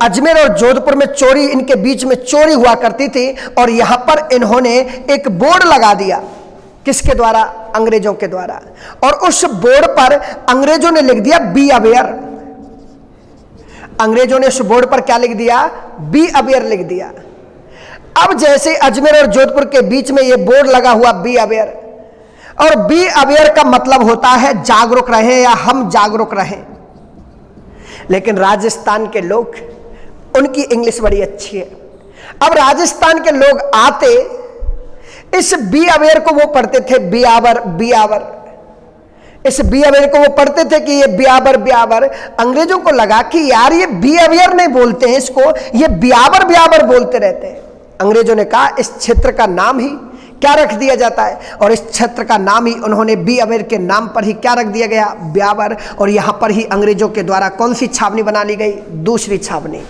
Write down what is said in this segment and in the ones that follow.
अजमेर और जोधपुर में चोरी, इनके बीच में चोरी हुआ करती थी और यहां पर इन्होंने एक बोर्ड लगा दिया। किसके द्वारा? अंग्रेजों के द्वारा। और उस बोर्ड पर अंग्रेजों ने लिख दिया बी अवेयर। अंग्रेजों ने उस बोर्ड पर क्या लिख दिया? बी अवेयर लिख दिया। अब जैसे अजमेर और जोधपुर के बीच में यह बोर्ड लगा हुआ बी अवेयर, और बी अवेयर का मतलब होता है जागरूक रहें या हम जागरूक रहें। लेकिन राजस्थान के लोग, उनकी इंग्लिश बड़ी अच्छी है। अब राजस्थान के लोग आते, इस बी अवेयर को वो पढ़ते थे बियावर बियावर। इस बी अवेयर को वो पढ़ते थे कि ये बियावर बियावर। अंग्रेजों को लगा कि यार ये बी अवेयर नहीं बोलते हैं, इसको ये बियावर बियावर बोलते रहते हैं। अंग्रेजों ने कहा इस क्षेत्र का नाम ही क्या रख दिया जाता है, और इस क्षेत्र का नाम ही उन्होंने बी अवेयर के नाम पर ही क्या रख दिया गया? ब्यावर। और यहां पर ही अंग्रेजों के द्वारा कौन सी छावनी बना ली गई? दूसरी छावनी।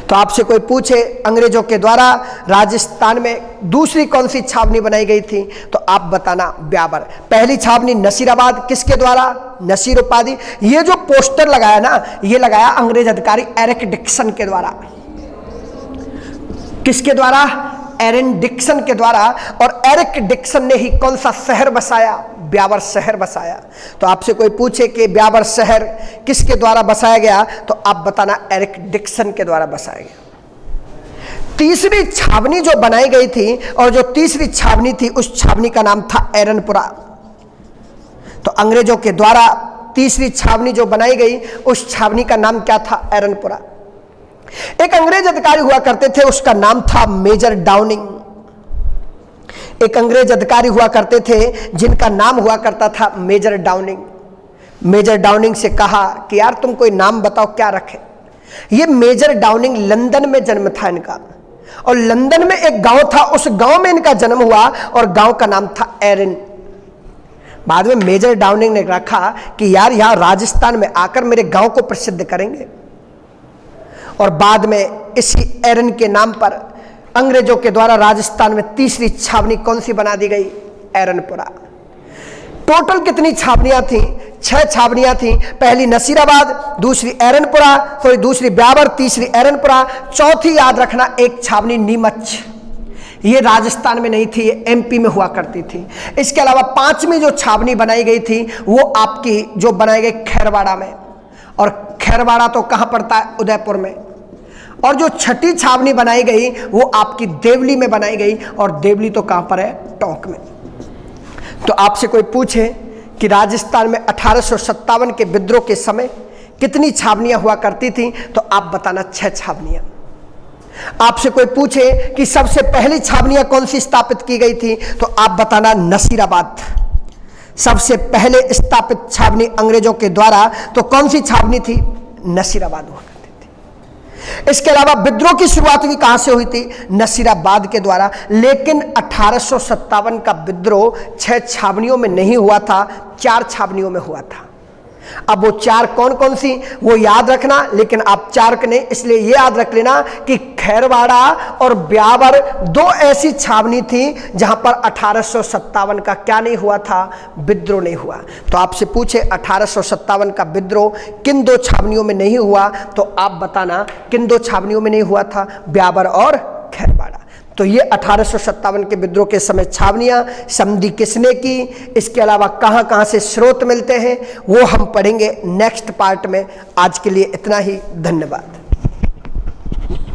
तो आपसे कोई पूछे अंग्रेजों के द्वारा राजस्थान में दूसरी कौन सी छावनी बनाई गई थी, तो आप बताना ब्यावर। पहली छावनी नसीराबाद, किसके द्वारा? नसीर उपाधि। ये जो पोस्टर लगाया ना, ये लगाया अंग्रेज अधिकारी एरिक डिक्सन के द्वारा। किसके द्वारा? एरन डिक्सन के द्वारा। और एरिक डिक्सन ने ही कौन सा शहर बसाया? ब्यावर शहर बसाया। तो आपसे कोई पूछे कि ब्यावर शहर किसके द्वारा बसाया गया, तो आप बताना एरिक डिक्सन के द्वारा बसाया गया। तीसरी छावनी जो बनाई गई थी, और जो तीसरी छावनी थी उस छावनी का नाम था एरनपुरा। तो अंग्रेजों के द्वारा तीसरी छावनी जो बनाई गई, उस छावनी का नाम क्या था? एरनपुरा। एक अंग्रेज अधिकारी हुआ करते थे, उसका नाम था मेजर डाउनिंग। एक अंग्रेज अधिकारी हुआ करते थे जिनका नाम हुआ करता था मेजर डाउनिंग। मेजर डाउनिंग से कहा कि यार तुम कोई नाम बताओ, क्या रखें। ये मेजर डाउनिंग लंदन में जन्म था इनका, और लंदन में एक गांव था, उस गांव में इनका जन्म हुआ और गांव का नाम था एरन। बाद में मेजर डाउनिंग ने रखा कि यार यहां राजस्थान में आकर मेरे गांव को प्रसिद्ध करेंगे, और बाद में इसी एरन के नाम पर अंग्रेजों के द्वारा राजस्थान में तीसरी छावनी कौन सी बना दी गई? एरनपुरा। टोटल कितनी छावनियां थी? 6 छावनियां थी। पहली नसीराबाद, दूसरी एरनपुरा, दूसरी ब्यावर, तीसरी एरनपुरा, चौथी याद रखना एक छावनी नीमच। ये राजस्थान में नहीं थी, ये एमपी में हुआ करती थी। इसके अलावा 5वीं जो छावनी बनाई गई थी वो आपकी जो बनाई गई खैरवाड़ा में, और खैरवाड़ा तो कहां पड़ता है? उदयपुर में। और जो 6ठी छावनी बनाई गई वो आपकी देवली में बनाई गई, और देवली तो कहां पर है? टोंक में। तो आपसे कोई पूछे कि राजस्थान में 1857 के विद्रोह के समय कितनी छावनियां हुआ करती थी, तो आप बताना 6 छावनियां। आपसे कोई पूछे कि सबसे पहली छावनियां कौन सी स्थापित की गई थी, तो आप बताना नसीराबाद। सबसे पहले स्थापित छावनी अंग्रेजों के द्वारा तो कौन सी छावनी थी? नसीराबाद हुआ करती थी। इसके अलावा विद्रोह की शुरुआत भी कहां से हुई थी? नसीराबाद के द्वारा। लेकिन 1857 का विद्रोह 6 छावनियों में नहीं हुआ था, 4 छावनियों में हुआ था। अब वो 4 कौन कौन सी वो याद रखना, लेकिन आप 4 के नहीं, इसलिए ये याद रख लेना कि खैरवाड़ा और ब्यावर 2 ऐसी छावनी थी जहां पर 1857 का क्या नहीं हुआ था? विद्रोह नहीं हुआ। तो आपसे पूछे 1857 का विद्रोह किन 2 छावनियों में नहीं हुआ, तो आप बताना किन 2 छावनियों में नहीं हुआ था? ब्यावर और खैरवाड़ा। तो ये 1857 के विद्रोह के समय छावनियां, संधि किसने की, इसके अलावा कहां कहां से स्रोत मिलते हैं, वो हम पढ़ेंगे नेक्स्ट पार्ट में। आज के लिए इतना ही, धन्यवाद।